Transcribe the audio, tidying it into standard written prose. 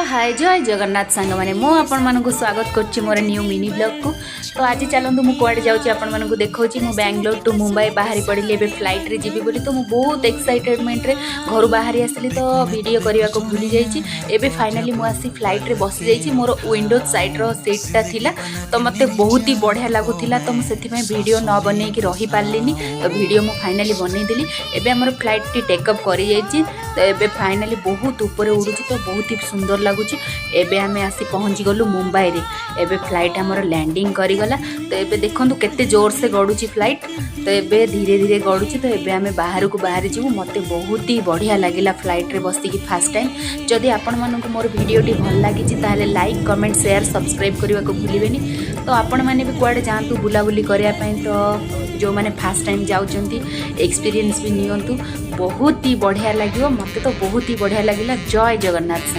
हाय जय जगन्नाथ सांग मैंने मो आपण मानक स्वागत करुच्ची मोर न्यू मिनी ब्लॉग को। तो आज चलतु मुझे कड़े जाऊँगी आपण मानक देखा मु बैंगलोर टू मुंबई बाहरी पड़ी एवं फ्लाइट रे जीवी बोली। तो मुझे बहुत एक्साइटेडमेंट रे घर बाहरी आसली तो वीडियो करने को भूली जाइए। फाइनाली मुझे आसी फ्लाइट रे बसी जाइए। मोर विंडो साइड रो सीटा थिला तो मते बहुत ही बढ़िया लगुला। तो मुझे वीडियो न बन की रही पार्लिनी। तो वीडियो मुझे फाइनाली बनईदेली। एवं आम फ्लाइट टी टेकअप कर तो एबे फाइनाली बहुत ऊपर उड़ू तो बहुत ही सुंदर लगुच। एबे आमे आसी पहुँची गलु मुंबई रे। एबे फ्लाइट हमर लैंडिंग करिगला। तो एबे देखंतु केते जोर से गड़ुची फ्लाइट। तो एबे धीरे धीरे गड़ुची। तो एबे आमे बाहर को बाहर जीवु। मते बहुत ही बढ़िया लगिला फ्लाइट रे बसी की फर्स्ट टाइम। जदि आपण मानकु मोर वीडियोटी भल लागिची ताले लाइक कमेंट शेयर सब्सक्राइब करने को भूलिबेनी। तो आपण माने भी कुआडे जांतु बुलाबुली करिया पई। तो जो मैंने फर्स्ट टाइम जाउचंती एक्सपीरियंस भी नियंतु। बहुत ही बढ़िया लगियो। मते तो बहुत ही बढ़िया लगिला। जय जगन्नाथ।